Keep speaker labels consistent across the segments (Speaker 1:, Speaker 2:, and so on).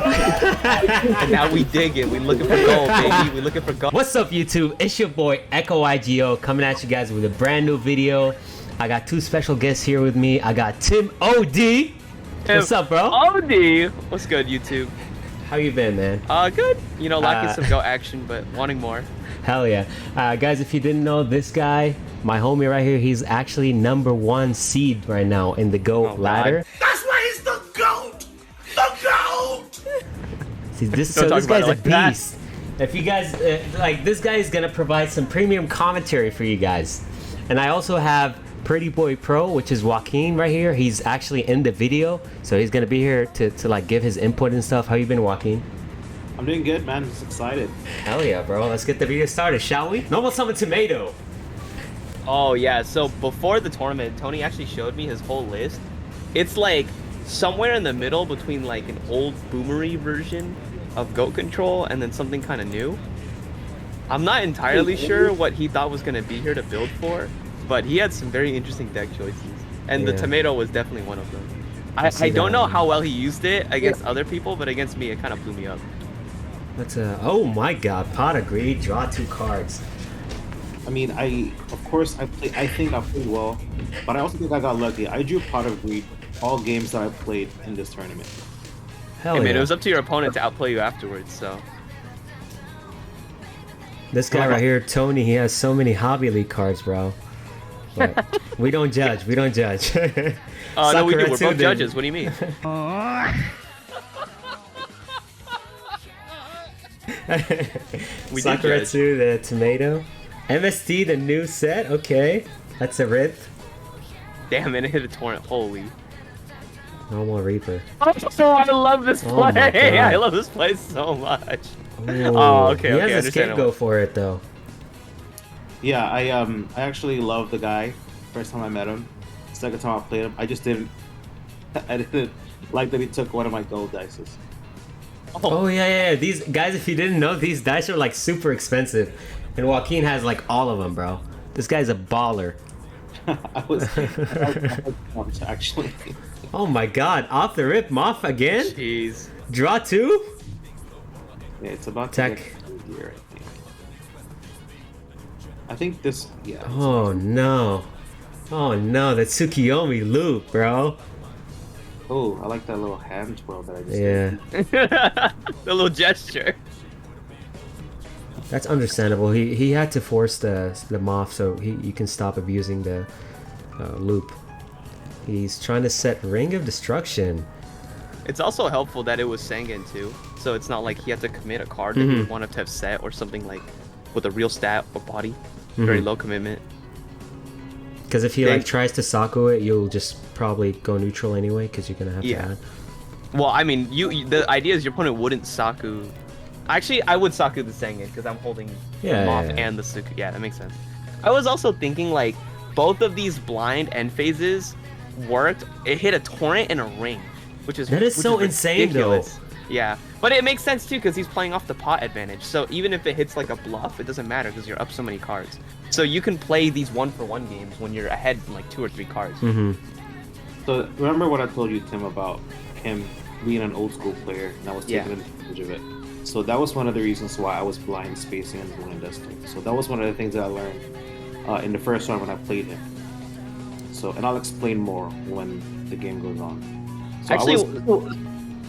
Speaker 1: And now we dig it. We looking for gold, baby. We looking for gold.
Speaker 2: What's up, YouTube? It's your boy echo-YGO coming at you guys with a brand new video. I got two special guests here with me. I got Tim OD. What's up, bro?
Speaker 1: OD. What's good, YouTube?
Speaker 2: How you been, man?
Speaker 1: Good. You know, lacking some Go action, but wanting more.
Speaker 2: Hell yeah. Guys, if you didn't know, this guy, my homie right here, he's actually #1 seed right now in the Go ladder.
Speaker 3: That's why he's the GOAT! The GOAT!
Speaker 2: See, this
Speaker 1: Don't talk
Speaker 2: guy's
Speaker 1: about it
Speaker 2: a
Speaker 1: like that.
Speaker 2: beast. If you guys, this guy is going to provide some premium commentary for you guys. And I also have Pretty Boy Pro, which is Joaquin right here. He's actually in the video, so he's going to be here to like give his input and stuff. How you been, Joaquin?
Speaker 4: I'm doing good, man. Just excited.
Speaker 2: Hell yeah, bro. Let's get the video started, shall we? Normal summon tomato.
Speaker 1: Oh yeah. So before the tournament, Tony actually showed me his whole list. It's like somewhere in the middle between like an old boomery version of Goat Control and then something kind of new. I'm not entirely sure what he thought was gonna be here to build for, but he had some very interesting deck choices, and the tomato was definitely one of them. I don't know how well he used it against other people, but against me, it kind of blew me up.
Speaker 2: That's oh my god, pot of greed, draw 2 cards.
Speaker 4: I mean, of course I think I played well, but I also think I got lucky. I drew Pot of Greed all games that I played in this tournament.
Speaker 2: Hell
Speaker 1: Hey man,
Speaker 2: yeah.
Speaker 1: it was up to your opponent to outplay you afterwards, so.
Speaker 2: This guy right here, Tony, he has so many Hobby League cards, bro. But we don't judge. We don't judge.
Speaker 1: No, we do. We're
Speaker 2: Sakuretsu,
Speaker 1: both judges. What do you mean? We do judge.
Speaker 2: Sakuretsu, the tomato. MST, the new set. Okay, that's a rip.
Speaker 1: Damn, and it hit a torrent. Holy.
Speaker 2: Normal Reaper.
Speaker 1: Oh, I love this
Speaker 2: Oh my
Speaker 1: play.
Speaker 2: God.
Speaker 1: I love this play so much.
Speaker 2: Ooh,
Speaker 1: Oh, okay,
Speaker 2: He
Speaker 1: okay,
Speaker 2: has a
Speaker 1: understandable.
Speaker 2: scapegoat for it though.
Speaker 4: Yeah, I actually love the guy. First time I met him, second time I played him, I didn't like that he took one of my gold dices.
Speaker 2: Oh yeah. These guys, if you didn't know, these dice are like super expensive, and Joaquin has like all of them, bro. This guy's a baller.
Speaker 4: I was actually.
Speaker 2: Oh my god, off the rip, Moth again?
Speaker 1: Jeez.
Speaker 2: Draw 2?
Speaker 4: Yeah, it's about
Speaker 2: Tech.
Speaker 4: to get here, I think this. Yeah.
Speaker 2: Oh no. Oh no, that Tsukiyomi loop, bro.
Speaker 4: Oh, I like that little hand twirl that I just
Speaker 2: Yeah.
Speaker 4: did.
Speaker 1: The little gesture.
Speaker 2: That's understandable. He had to force the Moth so you can stop abusing the loop. He's trying to set Ring of Destruction.
Speaker 1: It's also helpful that it was Sangan too, so it's not like he had to commit a card that he would want to have set or something like with a real stat or body. Very low commitment.
Speaker 2: Because if he like tries to Saku it, you'll just probably go neutral anyway, because you're gonna have to add.
Speaker 1: Well, I mean, the idea is your opponent wouldn't Saku. Actually, I would Saku the Sangan because I'm holding the Moth and the Suku. Yeah, that makes sense. I was also thinking like both of these blind end phases worked. It hit a torrent and a ring, which is
Speaker 2: so insane
Speaker 1: ridiculous.
Speaker 2: though.
Speaker 1: Yeah, but it makes sense too because he's playing off the pot advantage. So even if it hits like a bluff, it doesn't matter because you're up so many cards. So you can play these 1-for-1 games when you're ahead in like 2 or 3 cards.
Speaker 4: So remember what I told you, Tim, about him being an old school player, and I was taking advantage of it. So that was one of the reasons why I was blind spacing and doing investing. So that was one of the things that I learned in the first round when I played him. So, and I'll explain more when the game goes on. So
Speaker 1: Actually,
Speaker 4: go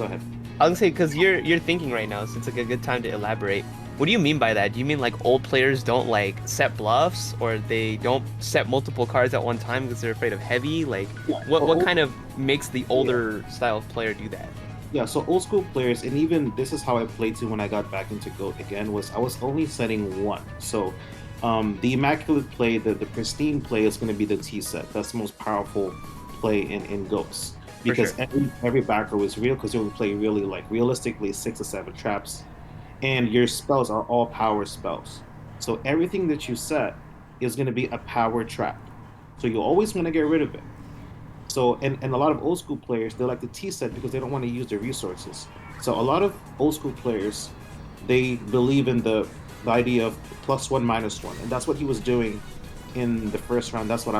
Speaker 4: ahead.
Speaker 1: I was gonna say because you're thinking right now, so it's like a good time to elaborate. What do you mean by that? Do you mean like old players don't like set bluffs, or they don't set multiple cards at one time because they're afraid of heavy? Like, what kind of makes the older style of player do that?
Speaker 4: Yeah, so old school players, and even this is how I played too when I got back into GOAT again, was I was only setting 1. So the immaculate play, the pristine play is going to be the T set. That's the most powerful play in GOATs. Because every back row is real, because you will play really like realistically 6 or 7 traps. And your spells are all power spells. So everything that you set is going to be a power trap. So you always want to get rid of it. So, and a lot of old school players, they like the T set because they don't want to use their resources. So a lot of old school players, they believe in the idea of +1, -1. And that's what he was doing in the first round. That's what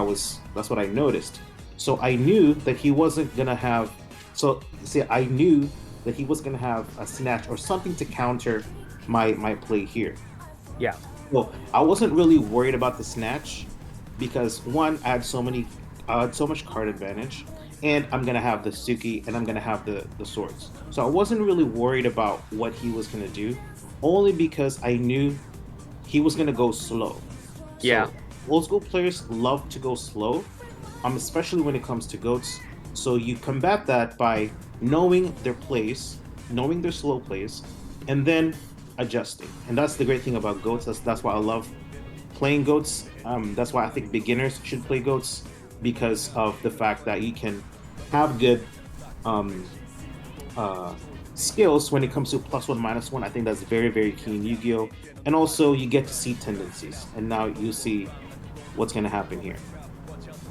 Speaker 4: I noticed. So I knew that he wasn't going to have, so see, I knew that he was gonna have a snatch or something to counter my play here.
Speaker 1: Yeah.
Speaker 4: Well, I wasn't really worried about the snatch because one, I had so much card advantage, and I'm gonna have the Suki and I'm gonna have the swords. So I wasn't really worried about what he was gonna do, only because I knew he was gonna go slow. So,
Speaker 1: Yeah.
Speaker 4: old school players love to go slow, especially when it comes to goats. So you combat that by knowing their plays, knowing their slow plays, and then adjusting. And that's the great thing about goats. That's why I love playing goats. That's why I think beginners should play goats because of the fact that you can have good um, skills when it comes to +1 -1. I think that's very very key in Yu-Gi-Oh. And also you get to see tendencies, and now you see what's going to happen here.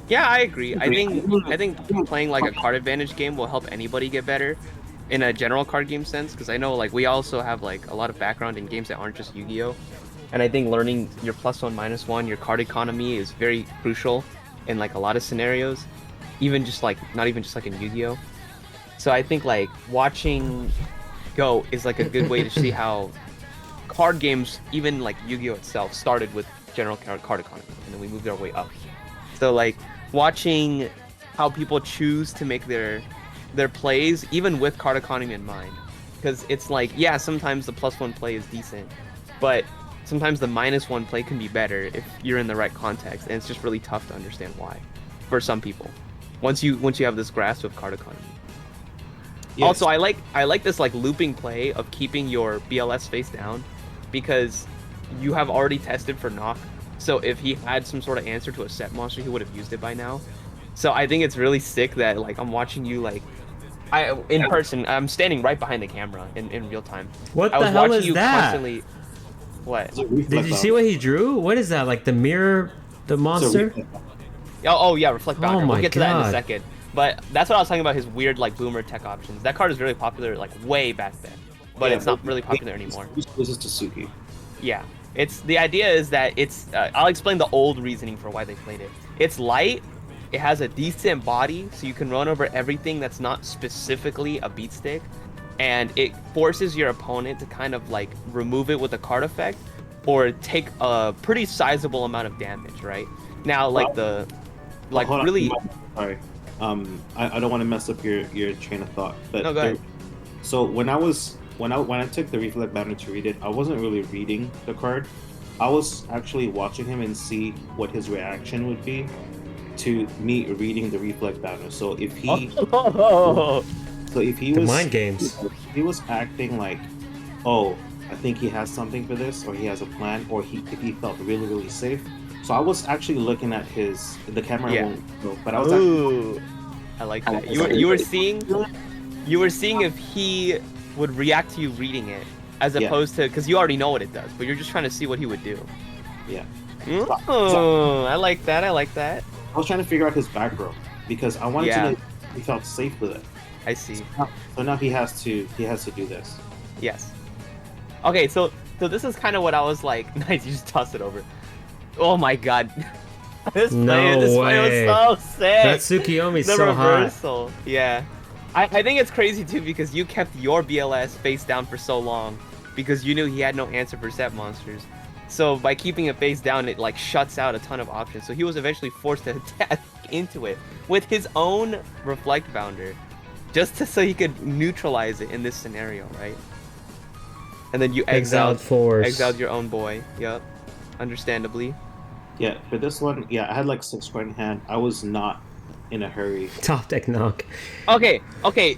Speaker 1: Yeah, I agree. I think playing like a card advantage game will help anybody get better in a general card game sense, because I know like we also have like a lot of background in games that aren't just Yu-Gi-Oh. And I think learning your +1 -1, your card economy is very crucial in like a lot of scenarios, even just like not even just like in Yu-Gi-Oh. So I think like watching Go is like a good way to see how card games, even like Yu-Gi-Oh itself, started with general card economy, and then we moved our way up. So like watching how people choose to make their plays, even with card economy in mind, because it's like, yeah, sometimes the +1 play is decent, but sometimes the -1 play can be better if you're in the right context, and it's just really tough to understand why for some people once you have this grasp of card economy.
Speaker 4: Yes.
Speaker 1: Also, I like this like looping play of keeping your BLS face down, because you have already tested for knock. So if he had some sort of answer to a set monster, he would have used it by now. So I think it's really sick that like I'm watching you like in person. I'm standing right behind the camera in real time.
Speaker 2: What
Speaker 1: I
Speaker 2: the
Speaker 1: was
Speaker 2: hell
Speaker 1: watching
Speaker 2: is
Speaker 1: you
Speaker 2: that?
Speaker 1: constantly. What?
Speaker 2: Did you see what he drew? What is that? Like the mirror, the monster?
Speaker 1: Oh yeah, Reflect Boundary.
Speaker 2: Oh my
Speaker 1: We'll get to that in a
Speaker 2: God.
Speaker 1: second. But that's what I was talking about, his weird like boomer tech options. That card is really popular like way back then, but it's not really popular anymore.
Speaker 4: This is Tsuki.
Speaker 1: Yeah, it's the idea is that it's. I'll explain the old reasoning for why they played it. It's light. It has a decent body, so you can run over everything that's not specifically a beat stick, and it forces your opponent to kind of like remove it with a card effect, or take a pretty sizable amount of damage. Right now, like the, like
Speaker 4: Hold on.
Speaker 1: really.
Speaker 4: Sorry. I don't want to mess up your train of thought, but
Speaker 1: No, go ahead.
Speaker 4: So when I took the Reflect Banner to read it, I wasn't really reading the card. I was actually watching him and see what his reaction would be to me reading the Reflect Banner. So if he
Speaker 1: Oh.
Speaker 4: so if he
Speaker 2: The
Speaker 4: was
Speaker 2: mind games.
Speaker 4: if he was acting like, oh, I think he has something for this, or he has a plan, or if he felt really really safe. So I was actually looking at the camera,
Speaker 1: Yeah.
Speaker 4: won't go, but I was actually,
Speaker 1: Ooh, I like that. You were seeing if he would react to you reading it, as
Speaker 4: Yeah.
Speaker 1: opposed to, because you already know what it does, but you're just trying to see what he would do.
Speaker 4: yeah.
Speaker 1: Oh, I like that. I like that.
Speaker 4: I was trying to figure out his background because I wanted
Speaker 1: Yeah.
Speaker 4: to know if he felt safe with it.
Speaker 1: I see.
Speaker 4: So now he has to do this.
Speaker 1: Yes. Okay, so this is kind of what I was like. Nice, you just toss it over. Oh my god. This play
Speaker 2: way.
Speaker 1: was so sick.
Speaker 2: That Tsukiyomi's
Speaker 1: The
Speaker 2: so hot.
Speaker 1: reversal. Yeah. I think it's crazy too, because you kept your BLS face down for so long because you knew he had no answer for set monsters. So by keeping it face down, it like shuts out a ton of options. So he was eventually forced to attack into it with his own Reflect Bounder, just so he could neutralize it in this scenario, right? And then you
Speaker 2: Exiled force.
Speaker 1: exiled your own boy. Yep. Understandably.
Speaker 4: Yeah, for this one, yeah, I had like 6 card in hand. I was not in a hurry.
Speaker 2: Top deck knock.
Speaker 1: Okay,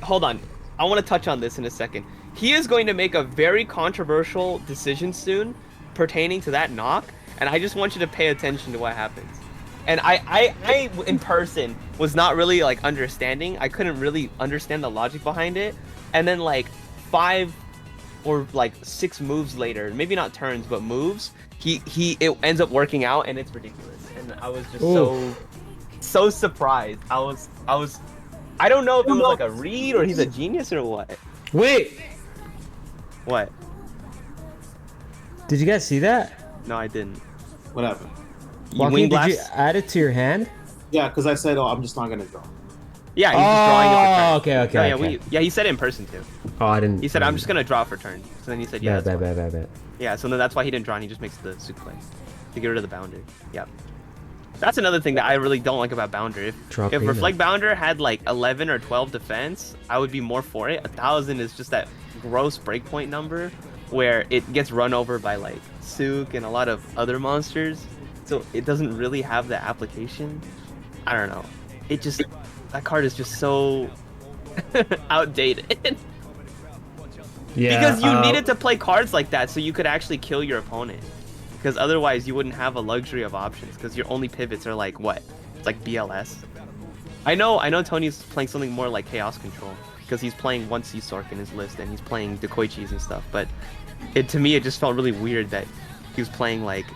Speaker 1: hold on. I want to touch on this in a second. He is going to make a very controversial decision soon pertaining to that knock, and I just want you to pay attention to what happens. And I in person was not really like understanding. I couldn't really understand the logic behind it. And then like 5 or like 6 moves later, maybe not turns, but moves, it ends up working out, and it's ridiculous. And I was just so surprised. I don't know if it was like a read or he's a genius or what.
Speaker 2: Wait,
Speaker 1: What?
Speaker 2: did you guys see that?
Speaker 1: No, I didn't.
Speaker 4: What happened?
Speaker 1: You
Speaker 2: Joaquin,
Speaker 1: wing
Speaker 2: did you
Speaker 1: blast?
Speaker 2: add it to your hand?
Speaker 4: Yeah, because I said, oh, I'm just not gonna draw.
Speaker 1: Yeah, he's just drawing it for turn.
Speaker 2: Okay,
Speaker 1: No, yeah,
Speaker 2: okay.
Speaker 1: yeah, he said it in person too.
Speaker 2: Oh, I didn't.
Speaker 1: He said, "I'm just gonna draw for turn." So then he said, "Yeah, that's fine."
Speaker 2: Bet.
Speaker 1: Yeah, so then that's why he didn't draw, and he just makes the suplex to get rid of the bounder. Yep. That's another thing that I really don't like about Bounder. If Reflect Bounder had like 11 or 12 defense, I would be more for it. 1,000 is just that gross breakpoint number where it gets run over by like Sook and a lot of other monsters. So it doesn't really have the application. I don't know. That card is just so outdated.
Speaker 2: Yeah.
Speaker 1: Because you needed to play cards like that so you could actually kill your opponent. Because otherwise you wouldn't have a luxury of options. Because your only pivots are like what? It's like BLS. I know Tony's playing something more like Chaos Control. Because he's playing 1 Sea Sork in his list and he's playing Dekoichis and stuff. But to me it just felt really weird that he was playing like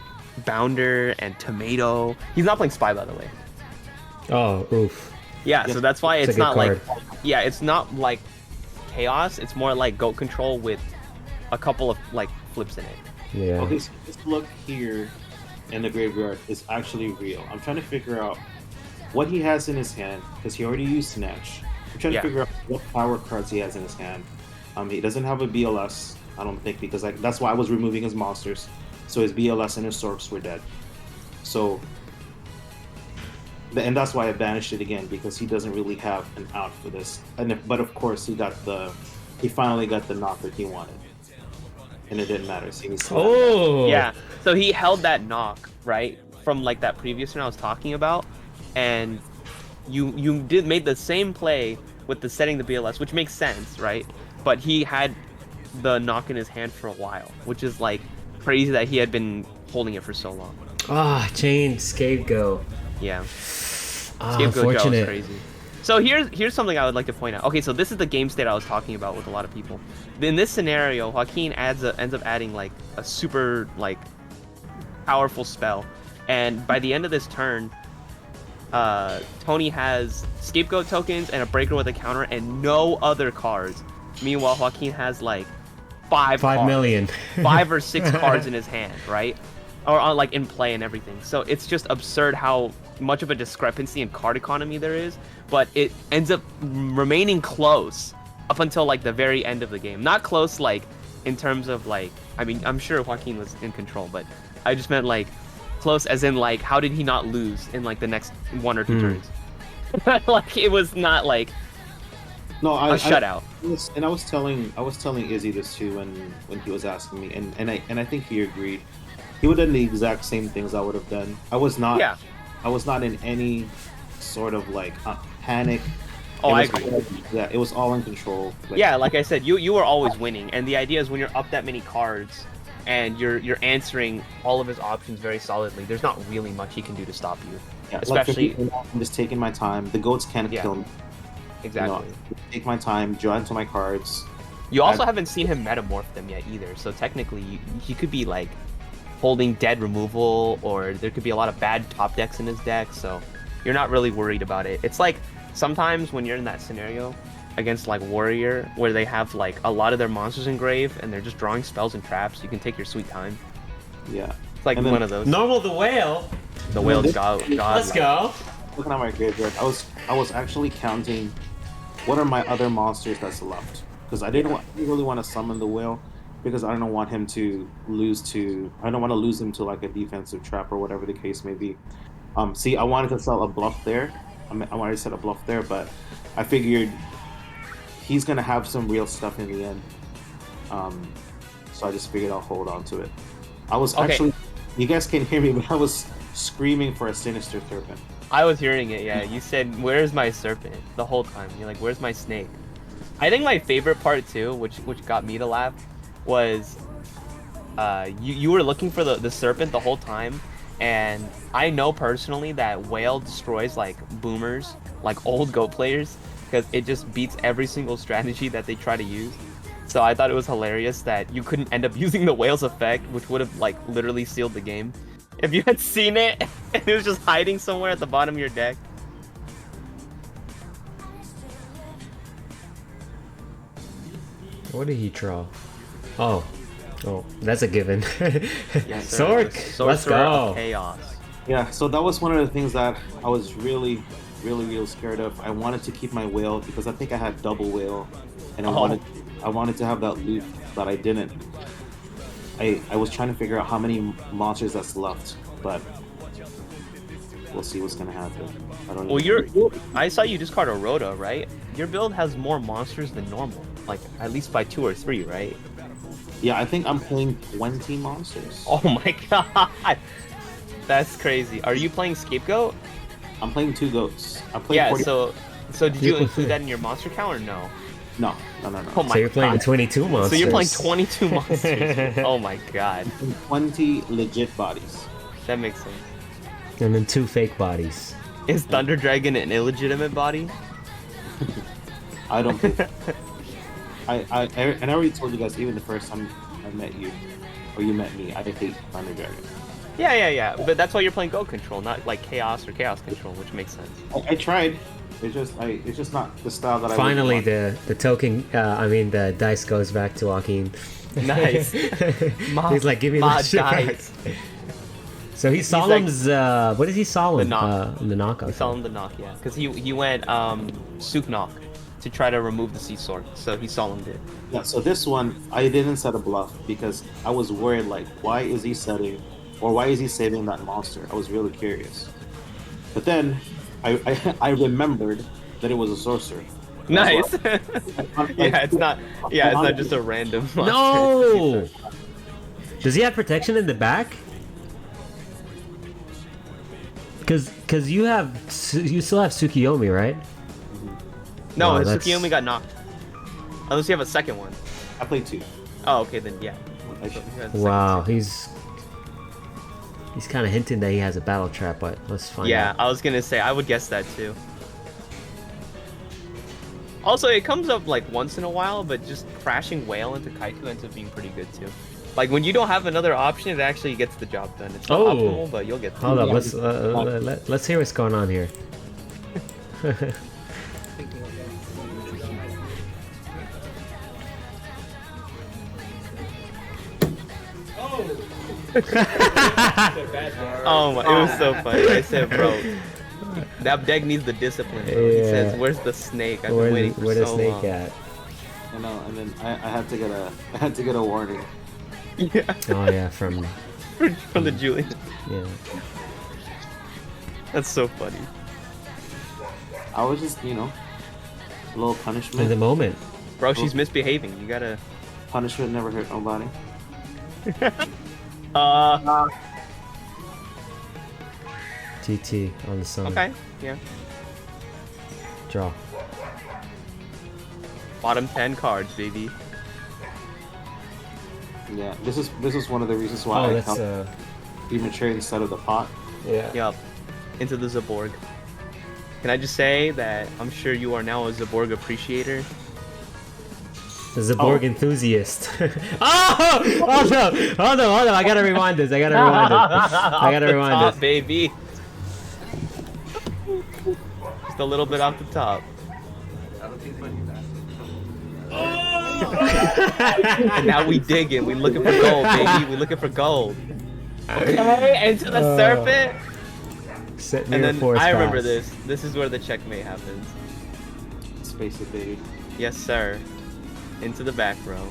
Speaker 1: Bounder and Tomato. He's not playing Spy, by the way.
Speaker 2: Oh, oof.
Speaker 1: Yeah, so that's why it's
Speaker 2: a
Speaker 1: not
Speaker 2: good
Speaker 1: like... Yeah, it's not like Chaos. It's more like Goat Control with a couple of like flips in it.
Speaker 2: Yeah.
Speaker 4: Okay, so this look here in the graveyard is actually real. I'm trying to figure out what he has in his hand, because he already used Snatch. I'm trying to figure out what power cards he has in his hand. He doesn't have a BLS, I don't think, because that's why I was removing his monsters. So his BLS and his Sorks were dead. So, and that's why I banished it again, because he doesn't really have an out for this. But of course, he finally got the knock that he wanted. And it didn't matter. See,
Speaker 1: Yeah, so he held that knock, right, from like that previous turn I was talking about, and you made the same play with the setting the BLS, which makes sense, right? But he had the knock in his hand for a while, which is like crazy that he had been holding it for so long.
Speaker 2: Chain Scapegoat.
Speaker 1: Yeah.
Speaker 2: Unfortunate.
Speaker 1: Scapegoat was crazy. So here's something I would like to point out. Okay, so this is the game state I was talking about with a lot of people. In this scenario, Joaquin ends up adding like a super like powerful spell, and by the end of this turn, Tony has Scapegoat tokens and a Breaker with a counter and no other cards. Meanwhile, Joaquin has like 5
Speaker 2: million.
Speaker 1: 5 or 6 cards in his hand, right? Or on like in play and everything. So it's just absurd how much of a discrepancy in card economy there is, but it ends up remaining close up until like the very end of the game. Not close like in terms of like, I mean, I'm sure Joaquin was in control, but I just meant like close as in like how did he not lose in like the next 1 or 2 turns? Like it was not like a shutout.
Speaker 4: I was telling Izzy this too when he was asking me, and I think he agreed. He would have done the exact same things I would have done. I was not in any sort of like panic.
Speaker 1: I agree.
Speaker 4: Yeah, it was all in control.
Speaker 1: Like I said, you were always winning, and the idea is when you're up that many cards and you're answering all of his options very solidly, there's not really much he can do to stop you.
Speaker 4: Yeah,
Speaker 1: especially
Speaker 4: I'm just taking my time. The goats can't kill me.
Speaker 1: Exactly.
Speaker 4: Take my time, draw into my cards.
Speaker 1: You also haven't seen him metamorph them yet either, so technically he could be like holding dead removal, or there could be a lot of bad top decks in his deck, so you're not really worried about it. It's like sometimes when you're in that scenario against like Warrior where they have like a lot of their monsters engraved and they're just drawing spells and traps, you can take your sweet time.
Speaker 4: Yeah.
Speaker 1: It's like one of those.
Speaker 2: Normal the whale.
Speaker 1: The whale's god.
Speaker 2: Let's go.
Speaker 4: Looking at my graveyard, I was actually counting what are my other monsters that's left, because I didn't really want to summon the whale, because I don't want him to lose to. I don't want to lose him to like a defensive trap or whatever the case may be. See, I wanted to sell a bluff there. I wanted to set a bluff there, but I figured he's gonna have some real stuff in the end. So I just figured I'll hold on to it. I was actually, you guys can't hear me, but I was screaming for a Sinister Serpent.
Speaker 1: I was hearing it, yeah. You said, "Where's my serpent?" the whole time. You're like, "Where's my snake?" I think my favorite part too, which got me to laugh, was you were looking for the serpent the whole time, and I know personally that whale destroys like boomers, like old goat players, because it just beats every single strategy that they try to use. So I thought it was hilarious that you couldn't end up using the whale's effect, which would have like literally sealed the game if you had seen it and it was just hiding somewhere at the bottom of your deck.
Speaker 2: What did he draw? Oh, that's a given.
Speaker 1: Yes,
Speaker 2: Sork, let's go.
Speaker 1: Chaos.
Speaker 4: Yeah, so that was one of the things that I was really really scared of. I wanted to keep my whale because I think I had double whale, and
Speaker 1: Oh.
Speaker 4: I wanted to have that loot, but I didn't. I was trying to figure out how many monsters that's left, but we'll see what's gonna happen. I don't.
Speaker 1: Well,
Speaker 4: even-
Speaker 1: I saw you discard a Rhoda, right? Your build has more monsters than normal, like at least by 2 or 3, right?
Speaker 4: Yeah, I think I'm playing 20 monsters.
Speaker 1: Oh my god, that's crazy. Are you playing Scapegoat?
Speaker 4: I'm playing 2 goats. I played
Speaker 1: Yeah.
Speaker 4: 40...
Speaker 1: So did you include that in your monster count or no?
Speaker 4: No.
Speaker 1: Oh my
Speaker 2: So you're playing
Speaker 1: god.
Speaker 2: 22 monsters.
Speaker 1: So you're playing 22 monsters. Oh my god,
Speaker 4: 20 legit bodies.
Speaker 1: that makes sense.
Speaker 2: And then 2 fake bodies.
Speaker 1: Is Thunder Dragon an illegitimate body?
Speaker 4: I don't think. And I already told you guys even the first time I met you, or you met me, I hate Thunder Dragon.
Speaker 1: Yeah. But that's why you're playing Goat Control, not like Chaos or Chaos Control, which makes sense.
Speaker 4: I tried. It's just not the style that I.
Speaker 2: Finally,
Speaker 4: really want.
Speaker 2: the token, the dice goes back to Joaquin.
Speaker 1: Nice.
Speaker 2: He's like, give me
Speaker 1: my
Speaker 2: that shit back.
Speaker 1: dice.
Speaker 2: So he Solemn's, what is he Solemn?
Speaker 1: The knock.
Speaker 2: The knock.
Speaker 1: We saw him the knock, yeah, because he went Sook knock to try to remove the sea sword, so he Solemned it.
Speaker 4: Yeah. So this one, I didn't set a bluff because I was worried. Like, why is he setting, or why is he saving that monster? I was really curious. But then, I remembered that it was a sorcerer.
Speaker 1: Nice.
Speaker 4: why-
Speaker 1: Yeah, it's not just a random monster.
Speaker 2: No! Does he have protection in the back? Cause you still have Tsukiyomi, right?
Speaker 1: No,
Speaker 2: Wow,
Speaker 1: his
Speaker 2: that's-
Speaker 1: Tsukiyomi got knocked. Unless you have a second one.
Speaker 4: I played 2.
Speaker 1: Oh, okay, then yeah.
Speaker 4: I
Speaker 1: So
Speaker 4: should-
Speaker 1: he has a
Speaker 2: Wow,
Speaker 1: second
Speaker 2: he's kind of hinting that he has a battle trap, but let's find
Speaker 1: Yeah,
Speaker 2: out.
Speaker 1: I was gonna say I would guess that too. Also, it comes up like once in a while, but just crashing whale into Kaiju ends up being pretty good too. Like when you don't have another option, it actually gets the job done. It's not
Speaker 2: Oh.
Speaker 1: optimal, but you'll get through.
Speaker 2: Hold up,
Speaker 4: Yeah.
Speaker 2: let's hear what's going on here.
Speaker 1: Oh my, it was so funny. I said, bro, that deck needs the discipline. Bro. He
Speaker 2: Yeah.
Speaker 1: says, "Where's the snake? I've been waiting for
Speaker 2: Where the
Speaker 1: so
Speaker 2: snake
Speaker 1: long."
Speaker 2: at?
Speaker 4: I know, and then I had to get a warning.
Speaker 1: Yeah,
Speaker 2: Oh yeah, from
Speaker 1: from the Julian.
Speaker 2: yeah.
Speaker 1: That's so funny.
Speaker 4: I was just, a little
Speaker 2: In the
Speaker 4: punishment.
Speaker 2: moment.
Speaker 1: Bro, she's misbehaving. You gotta.
Speaker 4: Punishment never hurt nobody.
Speaker 2: GT on the sun.
Speaker 1: Okay. Yeah.
Speaker 2: Draw.
Speaker 1: Bottom 10 cards, baby.
Speaker 4: Yeah, this is one of the reasons why
Speaker 2: Oh,
Speaker 4: I
Speaker 2: that's
Speaker 4: held premature instead of the pot.
Speaker 2: yeah.
Speaker 1: Yup. Into the Zaborg. Can I just say that I'm sure you are now a Zaborg appreciator?
Speaker 2: The Zaborg enthusiast. Oh! Hold on. I gotta rewind this. I gotta rewind
Speaker 1: top,
Speaker 2: this.
Speaker 1: baby. Just a little bit off the top. And now we digging. We looking for gold, baby. We looking for gold. Okay, into the serpent.
Speaker 2: Set
Speaker 1: And
Speaker 2: mirror
Speaker 1: then
Speaker 2: force
Speaker 1: I remember
Speaker 2: pass.
Speaker 1: this. This is where the checkmate happens.
Speaker 4: Space it, baby.
Speaker 1: Yes, sir. Into the back row.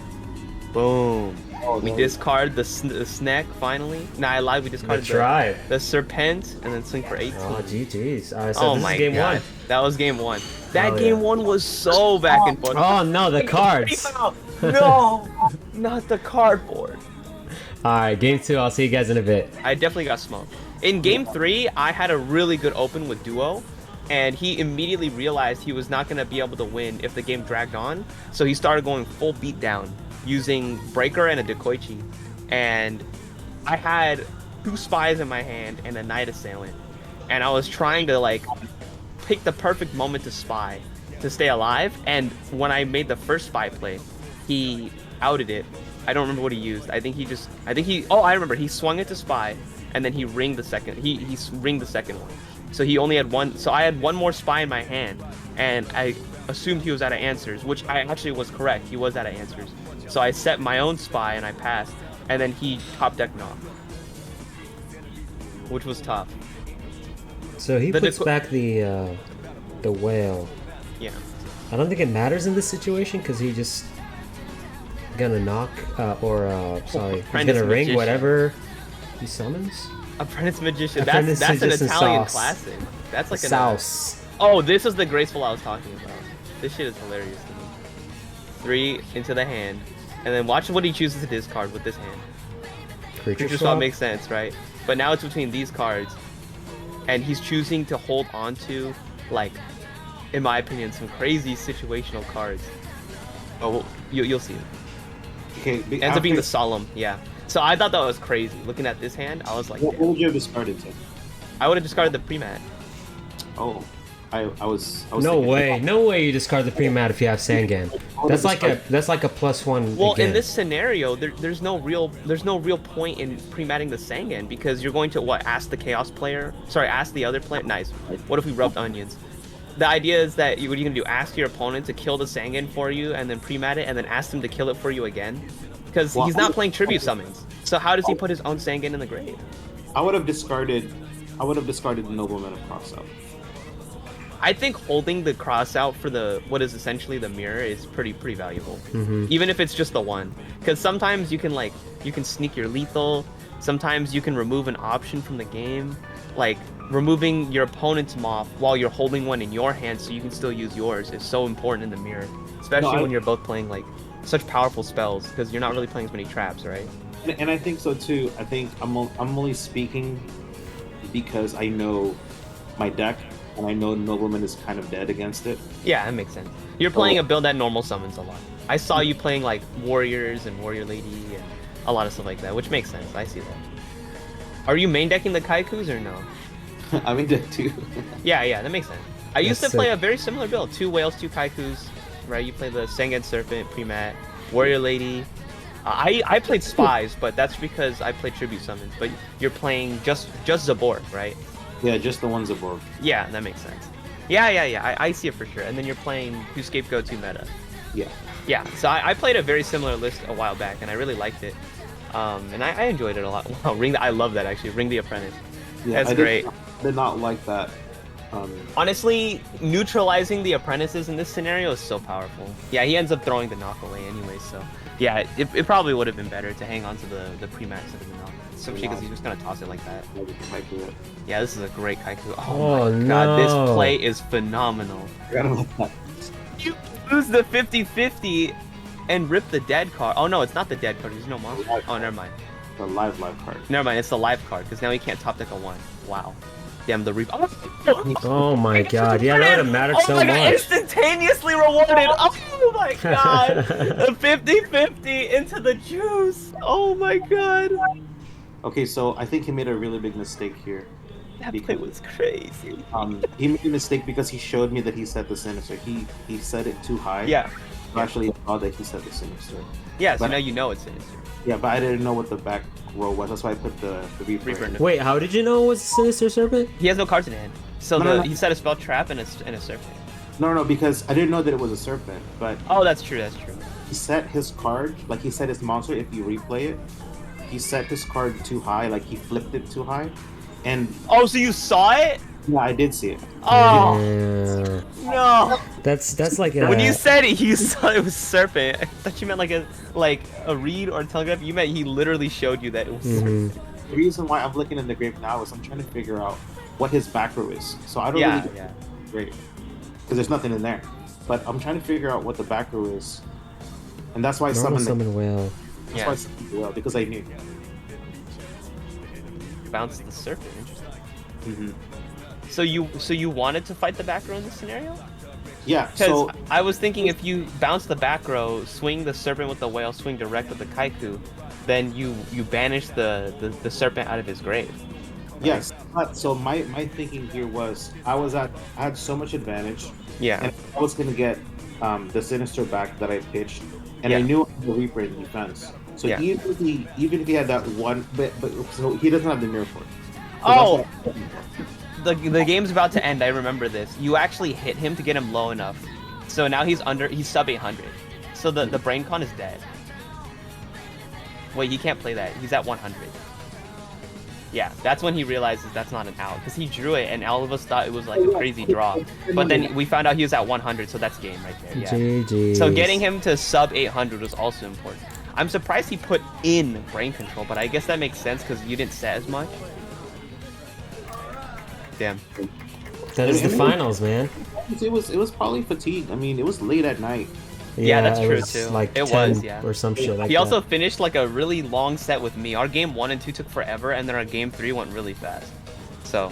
Speaker 1: Boom.
Speaker 4: Oh,
Speaker 1: We
Speaker 4: no.
Speaker 1: discard the snack finally. Nah, I lied. We
Speaker 2: The
Speaker 1: discarded
Speaker 2: tribe.
Speaker 1: the serpent and then swing for 18.
Speaker 2: Oh, GG's. Alright, so
Speaker 1: Oh
Speaker 2: this
Speaker 1: my
Speaker 2: is game
Speaker 1: god.
Speaker 2: one.
Speaker 1: That was game one. That
Speaker 2: Oh,
Speaker 1: game
Speaker 2: yeah.
Speaker 1: one was so back and forth.
Speaker 2: Oh no, the cards.
Speaker 1: No, not the cardboard.
Speaker 2: Alright, game two. I'll see you guys in a bit.
Speaker 1: I definitely got smoked. In game three, I had a really good open with Duo, and he immediately realized he was not going to be able to win if the game dragged on. So he started going full beat down using Breaker and a Dekoichi. And I had 2 spies in my hand and a Night Assailant. And I was trying to like pick the perfect moment to spy to stay alive. And when I made the first spy play, he outed it. I don't remember what he used. Oh, I remember. He swung it to spy, and then he ringed the second. He ringed the second one. So he only had one. So I had one more spy in my hand, and I assumed he was out of answers, which I actually was correct. He was out of answers. So I set my own spy and I passed, and then he top deck knocked, which was tough.
Speaker 2: So he
Speaker 1: The
Speaker 2: puts
Speaker 1: Deco-
Speaker 2: back the the whale.
Speaker 1: Yeah.
Speaker 2: I don't think it matters in this situation because he just gonna knock sorry, he's
Speaker 1: Apprentice
Speaker 2: gonna ring
Speaker 1: magician.
Speaker 2: whatever he summons.
Speaker 1: Apprentice Magician.
Speaker 2: Apprentice
Speaker 1: That's an
Speaker 2: Magician
Speaker 1: Italian
Speaker 2: sauce.
Speaker 1: classic. That's like
Speaker 2: Sauce.
Speaker 1: Oh, this is the graceful I was talking about. This shit is hilarious to me. 3 into the hand, and then watch what he chooses to discard with this hand.
Speaker 2: Creature
Speaker 1: Swap
Speaker 2: swap.
Speaker 1: makes sense, right? But now it's between these cards, and he's choosing to hold on to, like, in my opinion, some crazy situational cards. Oh, well, you'll see it.
Speaker 4: Okay,
Speaker 1: Ends up being the Solemn, yeah. So I thought that was crazy. Looking at this hand, I was like,
Speaker 4: What would you have discarded, Tim?
Speaker 1: I would have discarded the pre-mat.
Speaker 4: Oh, I was.
Speaker 2: No
Speaker 4: thinking-
Speaker 2: way, no way you discard the pre-mat if you have Sangan. That's like a +1.
Speaker 1: Well,
Speaker 2: again.
Speaker 1: in this scenario, there's no real point in pre-matting the Sangan because you're going to ask the Chaos player. Sorry, ask the other player. Nice. What if we rubbed onions? The idea is that what you're gonna do? Ask your opponent to kill the Sangan for you, and then pre-mat it, and then ask him to kill it for you again. Because he's not playing tribute summons. So how does he put his own Sangan in the grave?
Speaker 4: I would have discarded the Nobleman of Crossout.
Speaker 1: I think holding the cross out for what is essentially the mirror is pretty valuable. Even if it's just the one. Because sometimes you can sneak your lethal. Sometimes you can remove an option from the game. Like removing your opponent's Moth while you're holding one in your hand so you can still use yours is so important in the mirror. Especially when you're both playing like such powerful spells because you're not really playing as many traps, right?
Speaker 4: And I think so too. I think I'm only speaking because I know my deck and I know Nobleman is kind of dead against it.
Speaker 1: Yeah, that makes sense. You're playing a build that normal summons a lot. I saw you playing like Warriors and Warrior Lady and a lot of stuff like that, which makes sense. I see that. Are you main decking the Kaikus or no?
Speaker 4: I'm in deck too.
Speaker 1: Yeah, that makes sense. I used to
Speaker 2: That's
Speaker 1: play
Speaker 2: sick.
Speaker 1: a very similar build. 2 Whales, 2 Kaikus, right? You play the Sangan Serpent, pre-mat, Warrior Lady. I played Spies, but that's because I played Tribute Summons. But you're playing just Zaborg, right?
Speaker 4: Yeah, just the ones aboard.
Speaker 1: Yeah, that makes sense. Yeah. I see it for sure. And then you're playing 2 Scapegoat, 2 Meta.
Speaker 4: Yeah.
Speaker 1: Yeah, so I played a very similar list a while back, and I really liked it. And I enjoyed it a lot. Wow, I love that actually. Ring the Apprentice.
Speaker 4: Yeah,
Speaker 1: That's great.
Speaker 4: I did not like that.
Speaker 1: Honestly, neutralizing the apprentices in this scenario is so powerful. Yeah, he ends up throwing the knock away anyway, so yeah, it probably would have been better to hang on to the pre-max instead of the knock. Especially because he's just gonna toss it like that. Yeah, this is a great Kaiku. Oh my god, this
Speaker 2: no.
Speaker 1: play is phenomenal. You lose the 50-50 and rip the dead card. Oh no, it's not the dead card, there's no monster. Oh, never mind.
Speaker 4: The live card.
Speaker 1: Never mind, it's the live card, because now he can't top deck a 1. Wow. Damn, the reap.
Speaker 2: Oh my god, yeah, that would have mattered so
Speaker 1: my god,
Speaker 2: much.
Speaker 1: instantaneously rewarded! Oh my god! The 50-50 into the juice! Oh my god!
Speaker 4: Okay, so I think he made a really big mistake here.
Speaker 1: That play was crazy.
Speaker 4: He made a mistake because he showed me that he set the Sinister. He set it too high.
Speaker 1: Yeah.
Speaker 4: I actually saw that he set the Sinister.
Speaker 1: Yeah, so
Speaker 4: But-
Speaker 1: now you know it's sinister.
Speaker 4: Yeah, but I didn't know what the back row was. That's why I put the Reaper.
Speaker 1: Reaper in.
Speaker 2: Wait, how did you know it was Sinister Serpent?
Speaker 1: He has no cards in hand. So
Speaker 4: No.
Speaker 1: he set a spell trap and a serpent.
Speaker 4: No, because I didn't know that it was a serpent. But
Speaker 1: Oh, that's true.
Speaker 4: he set his card, like he set his monster. If you replay it, he set his card too high. Like he flipped it too high, and
Speaker 1: Oh, so you saw it?
Speaker 4: yeah, I did see it.
Speaker 1: Oh
Speaker 2: Yeah.
Speaker 1: no!
Speaker 2: That's like a,
Speaker 1: When you said it, you saw it was serpent. I thought you meant like a read or a telegraph. You meant he literally showed you that it was serpent.
Speaker 4: The reason why I'm looking in the grave now is I'm trying to figure out what his back row is. So I don't
Speaker 1: Yeah,
Speaker 4: really
Speaker 1: yeah.
Speaker 4: great because there's nothing in there. But I'm trying to figure out what the back row is, and that's why I
Speaker 2: normal
Speaker 4: summoned.
Speaker 2: summon whale.
Speaker 4: That's
Speaker 1: Yeah.
Speaker 4: why I summoned the whale because I knew.
Speaker 1: Bounce the serpent. Interesting.
Speaker 4: hmm
Speaker 1: So you wanted to fight the back row in this scenario?
Speaker 4: Yeah.
Speaker 1: Because
Speaker 4: So
Speaker 1: I was thinking if you bounce the back row, swing the serpent with the whale, swing direct with the Kaiku, then you banish the serpent out of his grave.
Speaker 4: yes. So my thinking here was I had so much advantage,
Speaker 1: Yeah.
Speaker 4: and I was gonna get the Sinister back that I pitched, and I
Speaker 1: Yeah.
Speaker 4: knew I had the Reaper in defense. So
Speaker 1: Yeah.
Speaker 4: even if he had that one, but so he doesn't have the mirror for it. So
Speaker 1: Oh!
Speaker 4: that's what-
Speaker 1: The game's about to end. I remember this. You actually hit him to get him low enough, so now he's sub 800. So the brain con is dead. Wait, he can't play that. He's at 100. Yeah, that's when he realizes that's not an out because he drew it and all of us thought it was like a crazy draw. But then we found out he was at 100, so that's game right there. Yeah.
Speaker 2: GG.
Speaker 1: So getting him to sub 800 was also important. I'm surprised he put in brain control, but I guess that makes sense because you didn't set as much. Damn.
Speaker 2: That is the finals, man.
Speaker 4: It was probably fatigue. I mean, it was late at night.
Speaker 1: Yeah, that's
Speaker 2: it
Speaker 1: true
Speaker 2: was
Speaker 1: too.
Speaker 2: Like
Speaker 1: it
Speaker 2: 10
Speaker 1: was, yeah.
Speaker 2: or some shit like
Speaker 1: he
Speaker 2: that.
Speaker 1: also finished like a really long set with me. Our game 1 and 2 took forever, and then our game 3 went really fast. So.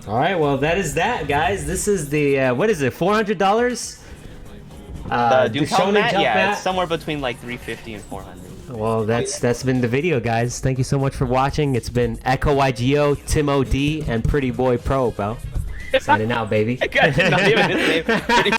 Speaker 2: All right, well that is that, guys. This is the what is it? $400?
Speaker 1: The
Speaker 2: Shonen
Speaker 1: Shonen mat,
Speaker 2: Jump
Speaker 1: yeah,
Speaker 2: mat?
Speaker 1: it's somewhere between like 350 and 400.
Speaker 2: Well, that's been the video, guys. Thank you so much for watching. It's been echo-YGO, Timo D, and Pretty Boy Pro, bro. Signing out, baby.
Speaker 1: Not even his name.